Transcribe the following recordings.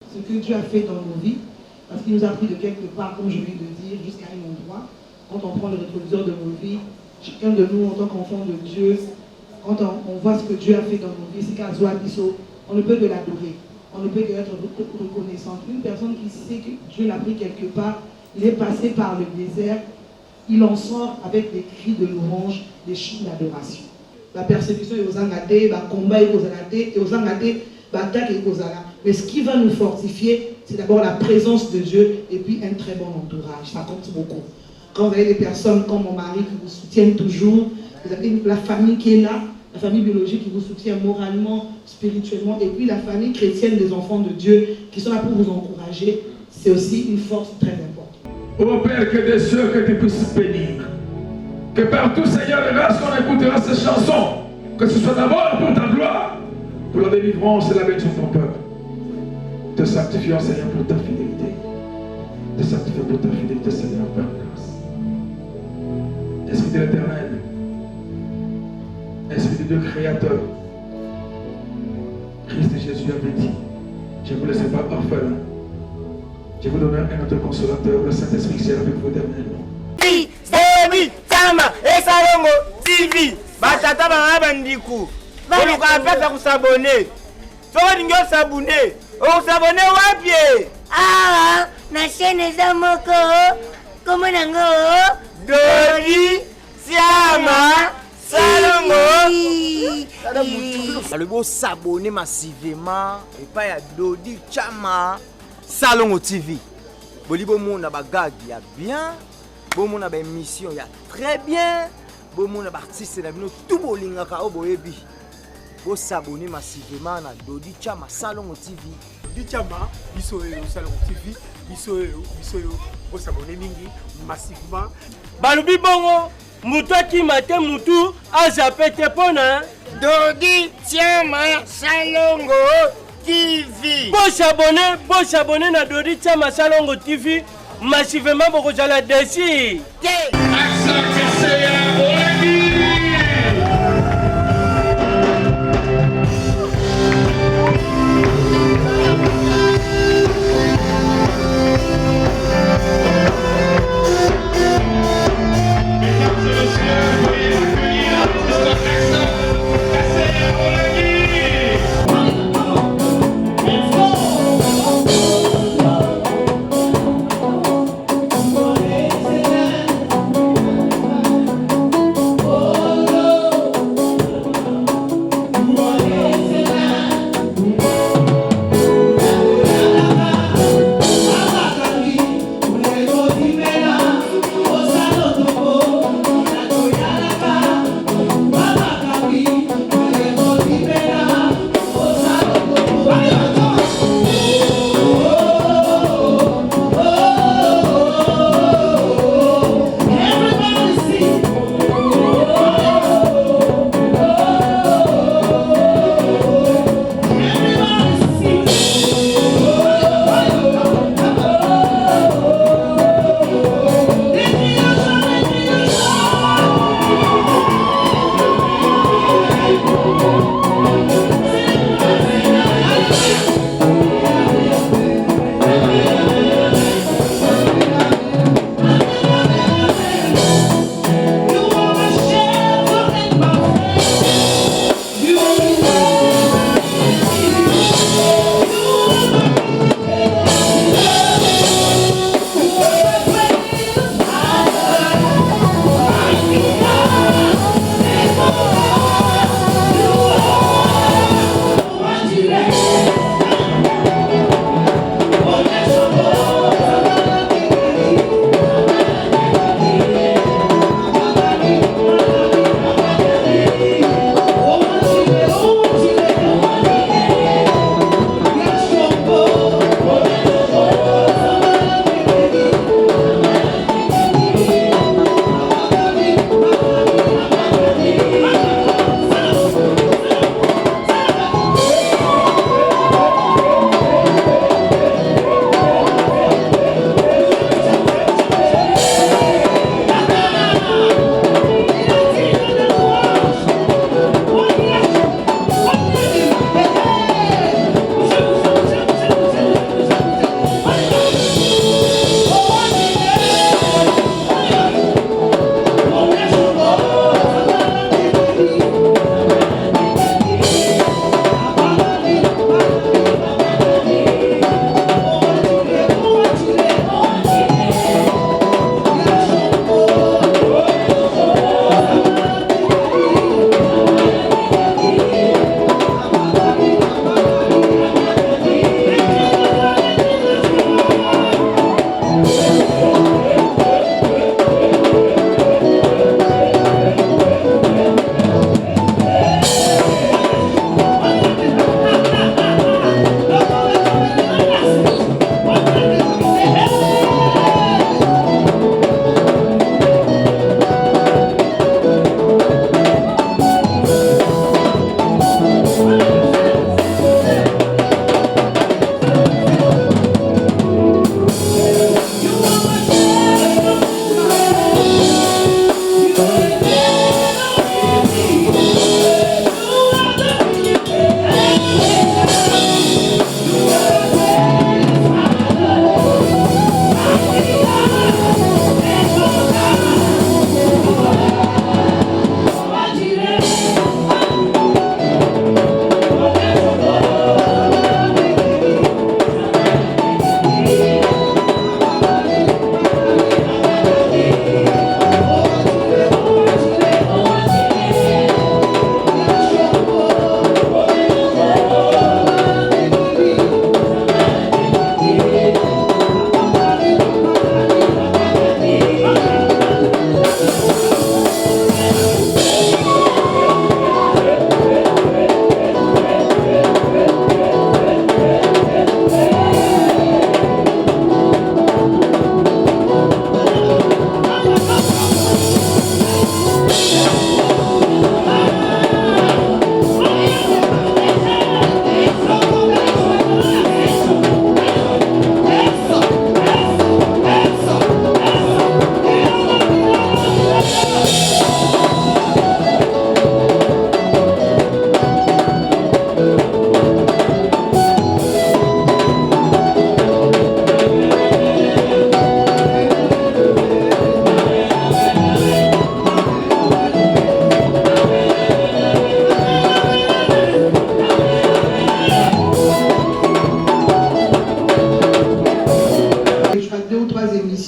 ce que Dieu a fait dans nos vies, parce qu'il nous a pris de quelque part, comme je viens de dire, jusqu'à un endroit. Quand on prend le rétroviseur de nos vies, chacun de nous en tant qu'enfant de Dieu, quand on voit ce que Dieu a fait dans nos vies, c'est qu'à Zoabiso, on ne peut que l'adorer, on ne peut que être reconnaissant. Une personne qui sait que Dieu l'a pris quelque part, il est passé par le désert, il en sort avec des cris de louange, des chants d'adoration. La persécution est aux angatés, le combat est aux angatés, et aux angatés, l'attaque est aux angatés. Mais ce qui va nous fortifier, c'est d'abord la présence de Dieu et puis un très bon entourage. Ça compte beaucoup. Quand vous avez des personnes comme mon mari qui vous soutiennent toujours, vous avez la famille qui est là, la famille biologique qui vous soutient moralement, spirituellement, et puis la famille chrétienne des enfants de Dieu qui sont là pour vous encourager, c'est aussi une force très importante. Ô Père, que des cieux, que tu puisses bénir. Que partout, Seigneur, lorsqu'on écoutera ces chansons, que ce soit d'abord pour ta gloire, pour la délivrance et la bénédiction de ton peuple. Te sanctifions, Seigneur, pour ta fidélité. Te sanctifions pour ta fidélité, Seigneur, par grâce. Esprit de l'Éternel, Esprit de Dieu créateur, Christ et Jésus avait dit, je ne vous laisserai pas orphelin. Je vous donne un autre consolateur, le Saint-Esprit qui est avec vous éternellement. Semi, Tama, Esalongo, TV, Batata Bandiku. Vous pouvez s'abonner. Faut s'abonner. On s'abonne wapi? Ah, na chaîne Zamoko, comment nango? Dodi, Siama, Salongo. Le beau s'abonner massivement et pas à Dodi Chama Salongo TV. Bolibo mon a bagag il y a bien, bon mon a émission il y a très bien, bon mon a artiste na bino tout bolinga ka oboyebi. Bo s'abonner massivement na Dodi Chama Salongo TV. Dodi Chama biso Salongo TV, biso bo s'abonner mingi massivement. Balubi bongo, mutu akimate mutu azapete pona. Dodi Chama Salongo TV. Bo s'abonner na Dodi Chama Salongo TV massivement boko jala desi.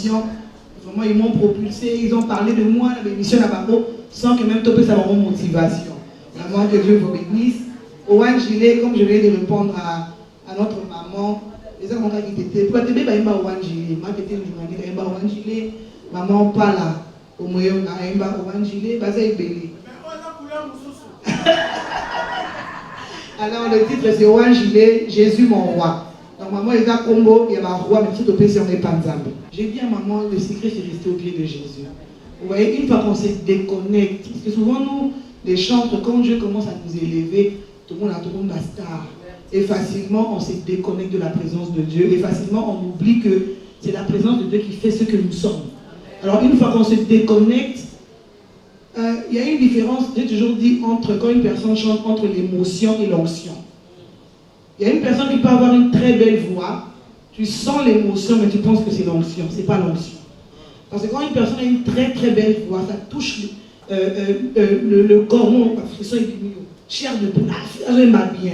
l'émission. Vraiment, ils m'ont propulsé, ils ont parlé de moi dans l'émission là-bas, sans que même topé ça avoir une motivation. Vraiment, que Dieu vous bénisse. Owen Gilet, comme je viens de répondre à notre maman, les gens qui étaient, pour te dire, Owen Gilet, moi j'étais une journaliste, Owen Gilet, maman pas là, au moyen de Owen Gilet, bah c'est belé. Alors le titre c'est Owen Gilet, Jésus mon roi. Donc maman est à Congo, il y a un roi, mais tout au pays on est pas ensemble. J'ai dit à maman, le secret c'est rester au pied de Jésus. Vous voyez, une fois qu'on se déconnecte, parce que souvent nous, les chantres, quand Dieu commence à nous élever, tout le monde va star. Et facilement on se déconnecte de la présence de Dieu. Et facilement on oublie que c'est la présence de Dieu qui fait ce que nous sommes. Alors une fois qu'on se déconnecte, il y a une différence, j'ai toujours dit, entre quand une personne chante entre l'émotion et l'onction. Il y a une personne qui peut avoir une très belle voix, tu sens l'émotion mais tu penses que c'est l'onction, c'est pas l'onction. Parce que quand une personne a une très très belle voix, ça touche le corps, parce que ça est chair de poule, ça va bien.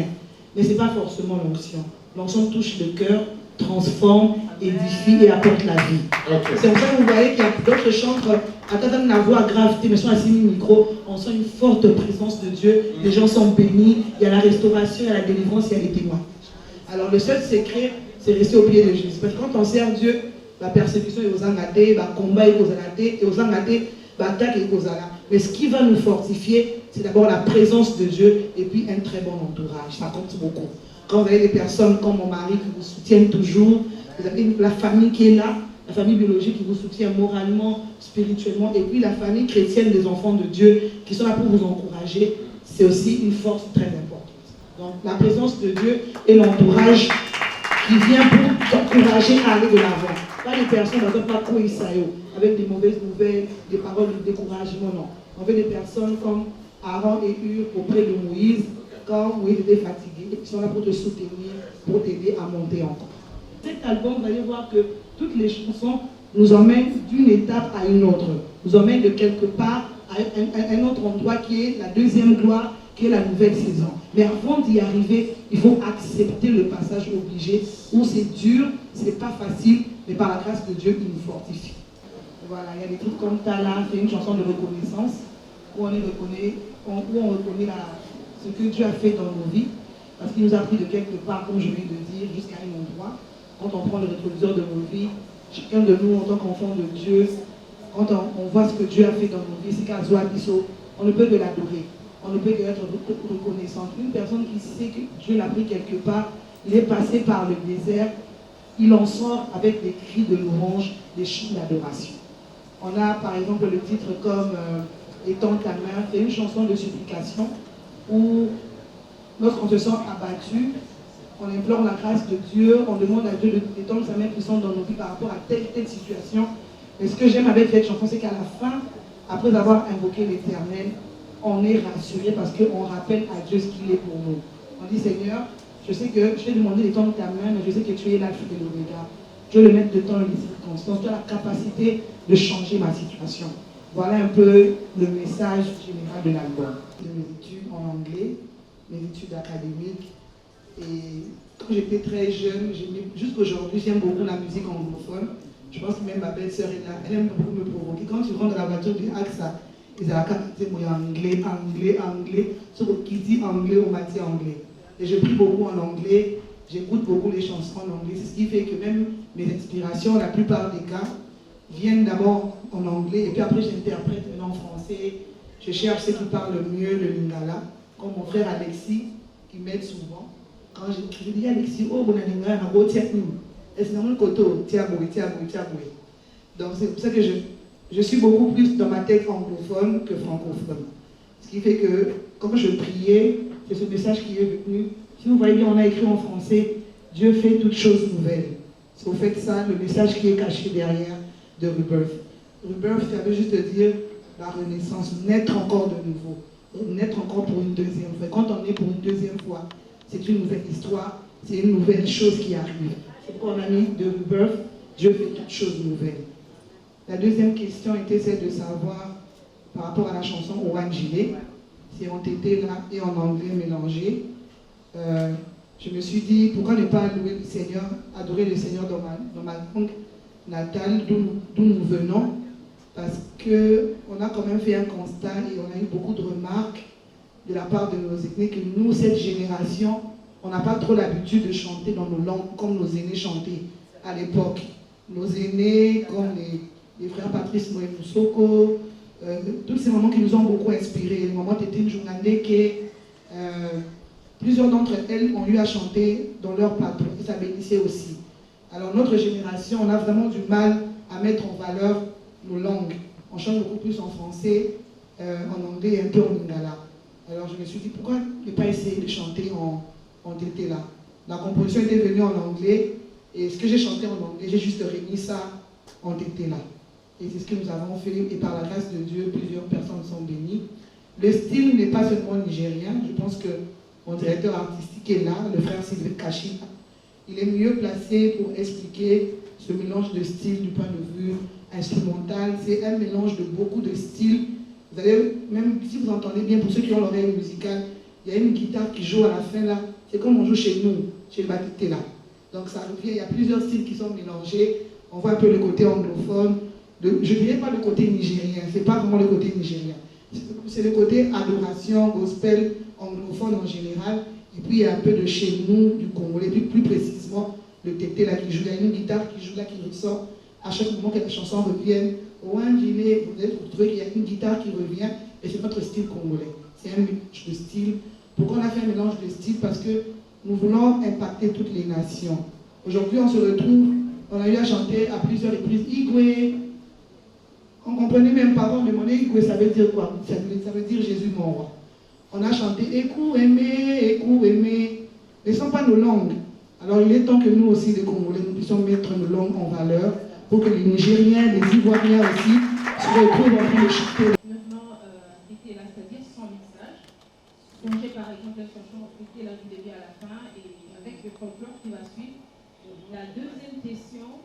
Mais ce n'est pas forcément l'onction. L'onction touche le cœur, transforme, édifie et apporte la vie. Okay. C'est pour ça que vous voyez qu'il y a d'autres chantres, à travers la voix à gravité, mais sur la micro, on sent une forte présence de Dieu, les gens sont bénis, il y a la restauration, il y a la délivrance, il y a les témoins. Alors le seul secret, c'est rester au pied de Jésus. Parce que quand on sert Dieu, la persécution est aux angatés, le combat est aux angatés, et aux angatés, l'attaque est aux angatés. Mais ce qui va nous fortifier, c'est d'abord la présence de Dieu et puis un très bon entourage. Ça compte beaucoup. Quand vous avez des personnes comme mon mari qui vous soutiennent toujours, vous avez la famille qui est là, la famille biologique qui vous soutient moralement, spirituellement, et puis la famille chrétienne des enfants de Dieu qui sont là pour vous encourager, c'est aussi une force très importante. Donc la présence de Dieu et l'entourage qui vient pour t'encourager à aller de l'avant. Pas des personnes qui ne pas quoi avec des mauvaises nouvelles, des paroles de découragement, non. On veut des personnes comme Aaron et Hur auprès de Moïse, quand Moïse était fatigué, ils sont là pour te soutenir, pour t'aider à monter encore. Cet album, vous allez voir que toutes les chansons nous emmènent d'une étape à une autre, nous emmènent de quelque part à un autre endroit qui est la deuxième gloire, qui est la nouvelle saison. Mais avant d'y arriver, il faut accepter le passage obligé où c'est dur, c'est pas facile, mais par la grâce de Dieu, il nous fortifie. Voilà, il y a des trucs comme Tala, c'est une chanson de reconnaissance où on reconnaît ce que Dieu a fait dans nos vies, parce qu'il nous a pris de quelque part, comme je viens de dire, jusqu'à un endroit. Quand on prend le rétroviseur de nos vies, chacun de nous en tant qu'enfant de Dieu, quand on voit ce que Dieu a fait dans nos vies, c'est qu'à Zoabiso, on ne peut que l'adorer, on ne peut que être reconnaissant. Une personne qui sait que Dieu l'a pris quelque part, il est passé par le désert, il en sort avec des cris de louange, des chants d'adoration. On a par exemple le titre comme Étends ta main, c'est une chanson de supplication où lorsqu'on se sent abattu, on implore la grâce de Dieu, on demande à Dieu d'étendre sa main puissante dans nos vies par rapport à telle situation. Et ce que j'aime avec cette chanson, c'est qu'à la fin, après avoir invoqué l'Éternel, on est rassuré parce qu'on rappelle à Dieu ce qu'il est pour nous. On dit Seigneur, je sais que je t'ai demandé d'étendre ta main, mais je sais que tu es l'alpha et l'oméga. Je veux le mettre de temps et les circonstances. Tu as la capacité de changer ma situation. Voilà un peu le message général de l'album. De mes études en anglais, mes études académiques. Et quand j'étais très jeune, jusqu'aujourd'hui, j'aime beaucoup la musique anglophone. Je pense que même ma belle-sœur est là, elle aime beaucoup me provoquer. Quand tu rentres dans la voiture du AXA, ils ont la capacité de anglais. Ce qui dit anglais, on m'a dit anglais. Et je prie beaucoup en anglais, j'écoute beaucoup les chansons en anglais. C'est ce qui fait que même mes inspirations, la plupart des cas, viennent d'abord en anglais et puis après j'interprète en français. Je cherche ceux qui parlent mieux le lingala, comme mon frère Alexis, qui m'aide souvent. Quand je dis Alexis, oh, bon, lingala, et c'est dans mon côté, tiaboué. Donc c'est pour ça que je suis beaucoup plus dans ma tête anglophone que francophone. Ce qui fait que quand je priais, c'est ce message qui est venu. Si vous voyez bien, on a écrit en français, Dieu fait toutes choses nouvelles. C'est au fait ça, le message qui est caché derrière de Rebirth. Rebirth, ça veut juste dire la renaissance, naître encore de nouveau, naître encore pour une deuxième fois. Quand on est pour une deuxième fois, c'est une nouvelle histoire, c'est une nouvelle chose qui arrive. C'est pourquoi on a mis de Rebirth, Dieu fait toutes choses nouvelles. La deuxième question était celle de savoir, par rapport à la chanson Owen Gilet, si on était là et en anglais mélangé, je me suis dit, pourquoi ne pas louer le Seigneur, adorer le Seigneur dans ma langue natale, d'où nous venons, parce qu'on a quand même fait un constat et on a eu beaucoup de remarques de la part de nos aînés que nous, cette génération, on n'a pas trop l'habitude de chanter dans nos langues comme nos aînés chantaient à l'époque. Nos aînés, comme les frères Patrice Moïmoussoko, tous ces moments qui nous ont beaucoup inspirés. Le moment d'Étienne Journandeke, plusieurs d'entre elles ont eu à chanter dans leur patron, et ça bénissait aussi. Alors notre génération, on a vraiment du mal à mettre en valeur nos langues. On chante beaucoup plus en français, en anglais et un peu en lingala. Alors je me suis dit, pourquoi ne pas essayer de chanter en tété là? La composition était venue en anglais, et ce que j'ai chanté en anglais, j'ai juste remis ça en tété là. Et c'est ce que nous avons fait, et par la grâce de Dieu, plusieurs personnes sont bénies. Le style n'est pas seulement nigérien, je pense que mon directeur artistique est là, le frère Sylvain Kachina. Il est mieux placé pour expliquer ce mélange de styles du point de vue instrumental. C'est un mélange de beaucoup de styles. Vous allez, même si vous entendez bien, pour ceux qui ont l'oreille musicale, il y a une guitare qui joue à la fin là. C'est comme on joue chez nous, chez le Batité là. Donc ça revient, il y a plusieurs styles qui sont mélangés. On voit un peu le côté anglophone. Je ne dirais pas le côté nigérien, c'est pas vraiment le côté nigérien. C'est le côté adoration, gospel, anglophone en général. Et puis il y a un peu de chez nous, du Congolais, plus précisément le tété là qui joue. Il y a une guitare qui joue là qui ressort à chaque moment que la chanson revienne. Au Indilé, vous allez trouver qu'il y a une guitare qui revient et c'est notre style congolais. C'est un mélange de style. Pourquoi on a fait un mélange de style? Parce que nous voulons impacter toutes les nations. Aujourd'hui, on se retrouve, on a eu à chanter à plusieurs reprises Igwe. On ne comprenait même pas, on demandait Igwe, ça veut dire quoi? Ça veut dire Jésus mon roi. On a chanté Écou aimé, ne sont pas nos langues. Alors il est temps que nous aussi, les Congolais, nous puissions mettre nos langues en valeur pour que les Nigériens, les Ivoiriens aussi se retrouvent en train de chanter. Maintenant, était là, c'est-à-dire sans mixage. Songez par exemple la chanson était là du début à la fin et avec le folklore qui va suivre. La deuxième question,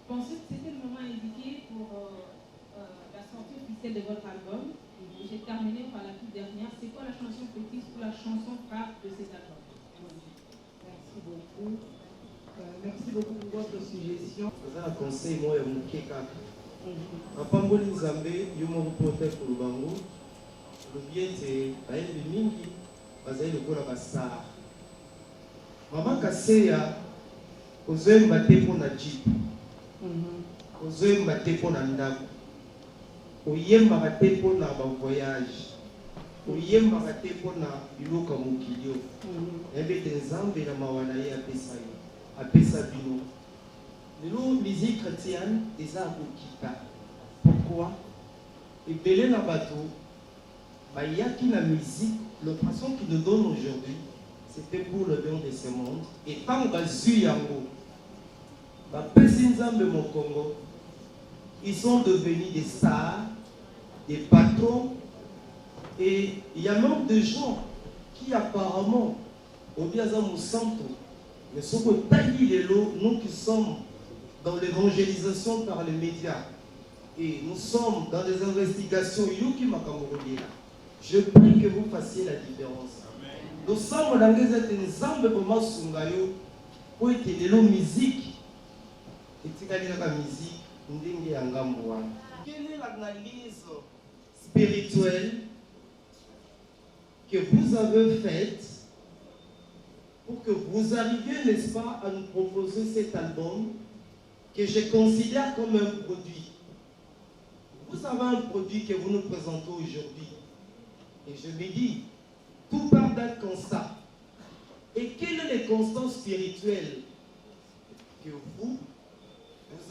pensez que c'était le moment indiqué pour la sortie officielle de votre album. J'ai terminé par la toute dernière. C'est quoi la chanson fétiche ou la chanson phare de cet album? Merci beaucoup. Merci beaucoup pour votre suggestion. Vous avez un conseil, moi, et mon kéka. Rapamboli Nzambe, Yomo Reporter pour le Bango. Le bien, c'est Aïe Mingi, Bazaï le Kola Bassar. Maman Kasseya, Ozoe Mbate pour la Jeep. Ozoe Mbate pour la Ndako. Oyembaka te mpona bavoyage, oyembaka te mpona biloko ya mokili oyo. Nayebi ete Nzambe na mawa na ye apesa yo, apesa bino. Lelo musique chrétienne eza kokita. Pourquoi? Ebele na bato bayaki na musique, le façon qu'ils nous donnent aujourd'hui, c'était pour le bien de ce monde. Et tant bazwi yango, bapesi Nzambe mokongo, ils sont devenus des stars, des patrons, et il y a même des gens qui apparemment, au Biaza Moussanto, mais ce que taille les lots, nous qui sommes dans l'évangélisation par les médias, et nous sommes dans des investigations, je prie que vous fassiez la différence. Nous sommes dans les Nzambe Boma Sungayo, pour être les lots musique, et la musique. Quelle est l'analyse spirituelle que vous avez faite pour que vous arriviez, n'est-ce pas, à nous proposer cet album que je considère comme un produit? Vous avez un produit que vous nous présentez aujourd'hui. Et je me dis, tout part d'un constat. Et quel est le constat spirituel que vous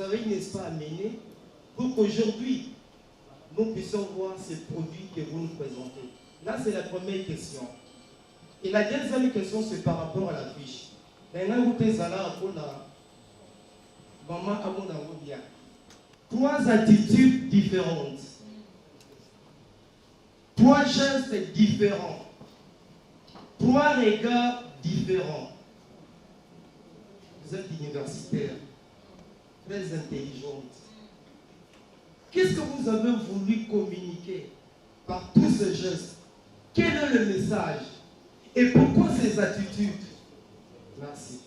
avez, n'est-ce pas, amené pour qu'aujourd'hui, nous puissions voir ces produits que vous nous présentez? Là, c'est la première question. Et la deuxième question, c'est par rapport à l'affiche. Trois attitudes différentes. Trois gestes différents. Trois regards différents. Vous êtes universitaire, très intelligente. Qu'est-ce que vous avez voulu communiquer par tous ces gestes? Quel est le message? Et pourquoi ces attitudes? Merci.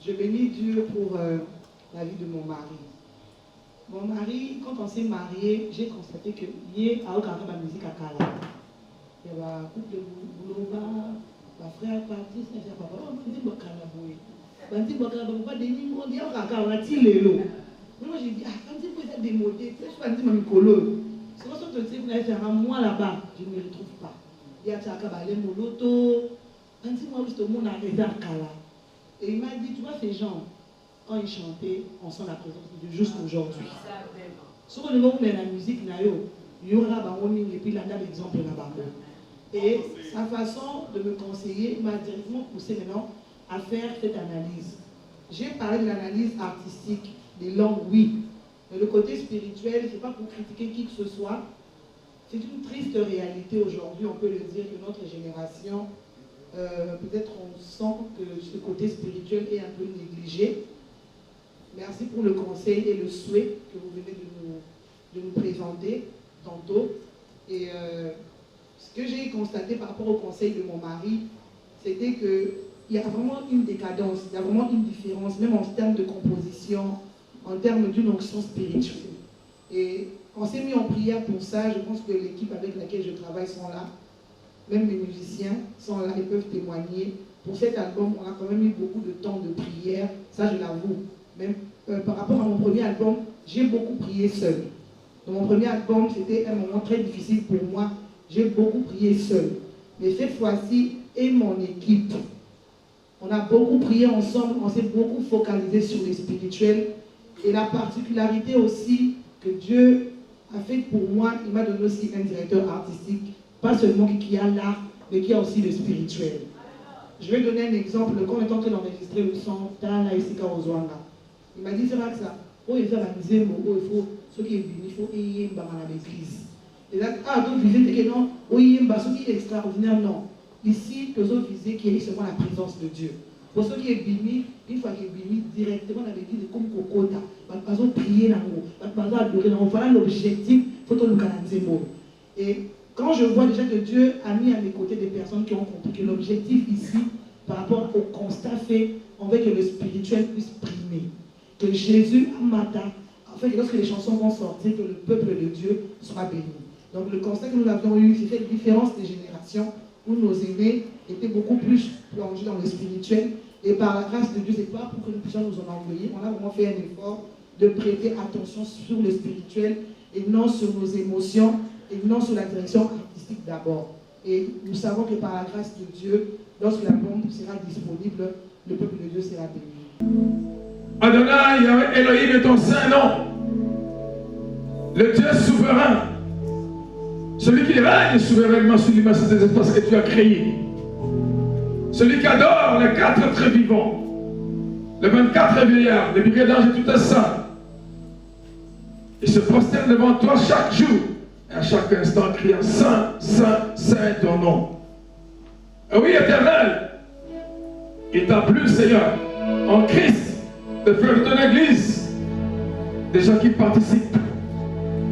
Je bénis Dieu pour la vie de mon mari. Mon mari, quand on s'est marié, j'ai constaté que lié à aucun ma musique à Kala. Il y avait un couple de boulot, ma frère Patrice, ma frère papa, on dit Bokala Boy. On dit Bokala Boy, pas des niveaux, on dit Okaka, on dit Lélo. Moi j'ai dit, ah, quand il faut être démodé, je suis dit Mamikolo. C'est pour ça que tu sais, faire un mois là-bas, je ne me retrouve pas. Il y a Tchakabalé Moloto, on dit moi, juste au monde arrivé à Kala. Et il m'a dit, tu vois ces gens, quand ils chantaient, on sent la présence de Dieu jusqu'aujourd'hui. Sur le moment où la musique, il y aura et puis là, on a l'exemple là-bas. Et sa façon de me conseiller m'a directement poussé maintenant à faire cette analyse. J'ai parlé de l'analyse artistique, des langues, oui. Mais le côté spirituel, ce n'est pas pour critiquer qui que ce soit. C'est une triste réalité aujourd'hui, on peut le dire, que notre génération, peut-être on sent que ce côté spirituel est un peu négligé. Merci pour le conseil et le souhait que vous venez de nous présenter tantôt. Et ce que j'ai constaté par rapport au conseil de mon mari, c'était qu'il y a vraiment une décadence, il y a vraiment une différence, même en termes de composition, en termes d'une onction spirituelle. Et on s'est mis en prière pour ça. Je pense que l'équipe avec laquelle je travaille sont là. Même les musiciens sont là, ils peuvent témoigner. Pour cet album, on a quand même eu beaucoup de temps de prière, ça je l'avoue. Même par rapport à mon premier album, j'ai beaucoup prié seul. Dans mon premier album, c'était un moment très difficile pour moi. J'ai beaucoup prié seul. Mais cette fois-ci, et mon équipe, on a beaucoup prié ensemble, on s'est beaucoup focalisé sur les spirituels. Et la particularité aussi que Dieu a fait pour moi, il m'a donné aussi un directeur artistique, pas seulement qui a l'art, mais qui a aussi le spirituel. Je vais donner un exemple. Quand on est en train d'enregistrer le son, il m'a dit, c'est vrai que ça, il faut il faut ce qui est bien, il faut y dans l'église. Et là, donc viser que non, ce qui est extraordinaire, non. Ici, que vous visez qui est seulement la présence de Dieu. Pour ceux qui est bini, une fois qu'il est bini, directement dans l'église, comme Kokota, pas besoin de prier dans l'eau, pas besoin d'adorer dans l'eau. Voilà l'objectif, il faut tout le canaliser. Et quand je vois déjà que Dieu a mis à mes côtés des personnes qui ont compris que l'objectif ici, par rapport au constat fait, on veut que le spirituel puisse primer. Que Jésus a matin, en fait, que lorsque les chansons vont sortir, que le peuple de Dieu soit béni. Donc le constat que nous avions eu, c'est cette différence des générations où nos aînés étaient beaucoup plus plongés dans le spirituel. Et par la grâce de Dieu, c'est pas pour que nous puissions nous en envoyer. On a vraiment fait un effort de prêter attention sur le spirituel et non sur nos émotions et non sur la direction artistique d'abord. Et nous savons que par la grâce de Dieu, lorsque l'album sera disponible, le peuple de Dieu sera béni. Adonai, Yahweh, Elohim est ton saint nom. Le Dieu souverain. Celui qui règne souverainement sur l'immensité des espaces que tu as créés. Celui qui adore les 4 êtres vivants. Les 24 vieillards, les milliers d'anges et tout est saint. Ils se prosternent devant toi chaque jour. Et à chaque instant criant Saint, Saint, Saint ton nom. Et oui, Éternel, il t'a plu, Seigneur, en Christ, de faire de ton Église des gens qui participent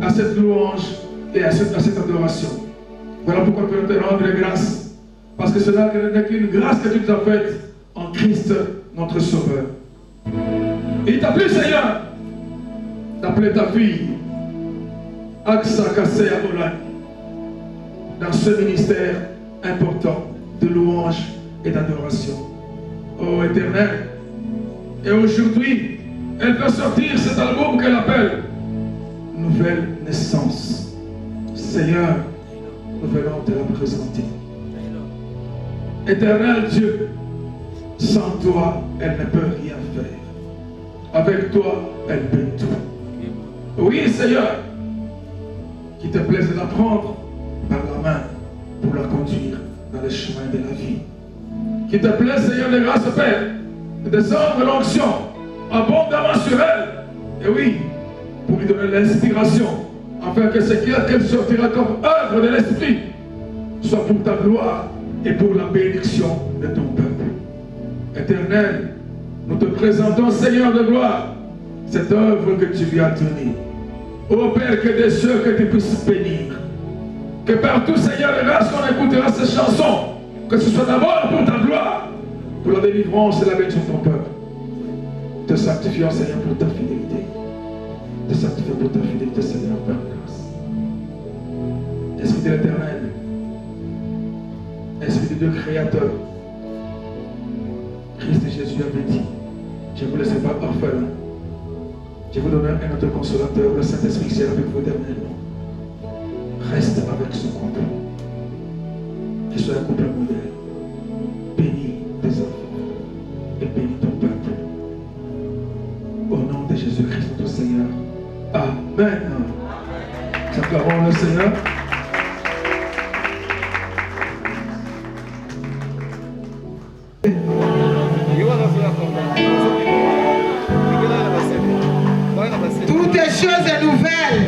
à cette louange et à cette adoration. Voilà pourquoi nous te rendre grâce. Parce que cela n'est qu'une grâce que tu nous as faite en Christ, notre Sauveur. Il t'a plu, Seigneur, d'appeler ta fille Aksa Kassé Abolani dans ce ministère important de louange et d'adoration. Oh Éternel, et aujourd'hui, elle peut sortir cet album qu'elle appelle Nouvelle Naissance. Seigneur, nous venons te la présenter. Éternel Dieu, sans toi, elle ne peut rien faire. Avec toi, elle peut tout. Oui, Seigneur, qu'il te plaise de la prendre par la main pour la conduire dans les chemins de la vie. Qu'il te plaise, Seigneur de grâce, Père, de descendre l'onction abondamment sur elle. Et oui, pour lui donner l'inspiration, afin que ce qu'elle sortira comme œuvre de l'Esprit soit pour ta gloire et pour la bénédiction de ton peuple. Éternel, nous te présentons, Seigneur de gloire, cette œuvre que tu lui as donnée. Ô Père, que des cieux, que tu puisses bénir. Que partout, Seigneur de grâce, qu'on écoutera ces chansons, que ce soit d'abord pour ta gloire, pour la délivrance et la bénédiction de ton peuple. Te sanctifions, Seigneur, pour ta fidélité. Te sanctifions pour ta fidélité, Seigneur, par grâce. Esprit de l'Éternel, Esprit de Dieu créateur, Christ et Jésus avait dit, je ne vous laisserai pas orphelin. Je vous donne un autre consolateur, le Saint-Esprit qui est avec vous éternellement. Reste avec ce couple. Qu'il soit un couple modèle. Bénis tes enfants et bénis ton peuple. Au nom de Jésus-Christ, notre Seigneur. Amen. Acclamons le Seigneur. Toutes les choses nouvelles.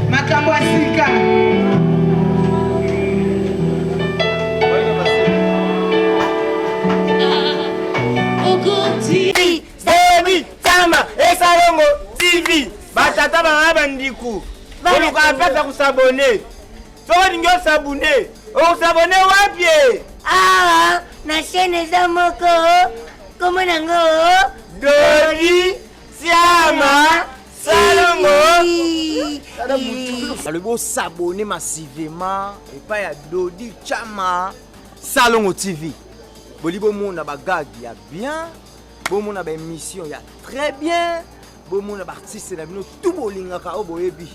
Makambo asika. TV, Semi, Chama, Esalongo TV. Batata bana bandiku. Oluka apesa kusabone. Soko ningo sabone. Osabone wapi? Ah, na chaîne za moko. Comment nango? Dodi, Siama, Salongo. Le beau s'abonner massivement et pas ya Dodi Chama Salongo TV. Bolibo mona bagag ya bien, bo mona ba émission ya très bien, bo mona ba artiste na bino tout bolinga ka oboyebi.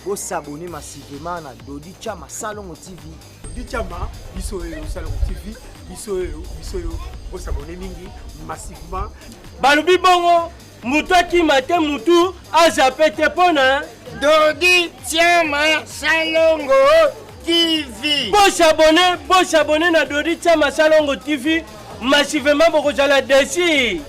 Bo s'abonner massivement na Dodi Chama Salongo TV. Dodi Chama biso Salongo TV, biso bo s'abonner mingi massivement. Balubi bongo, mutu akimate mutu azapete pona. Dodi Chama Salongo TV. Bo s'abonner na Dodi Chama Salongo TV. Massivement, beaucoup de la déci.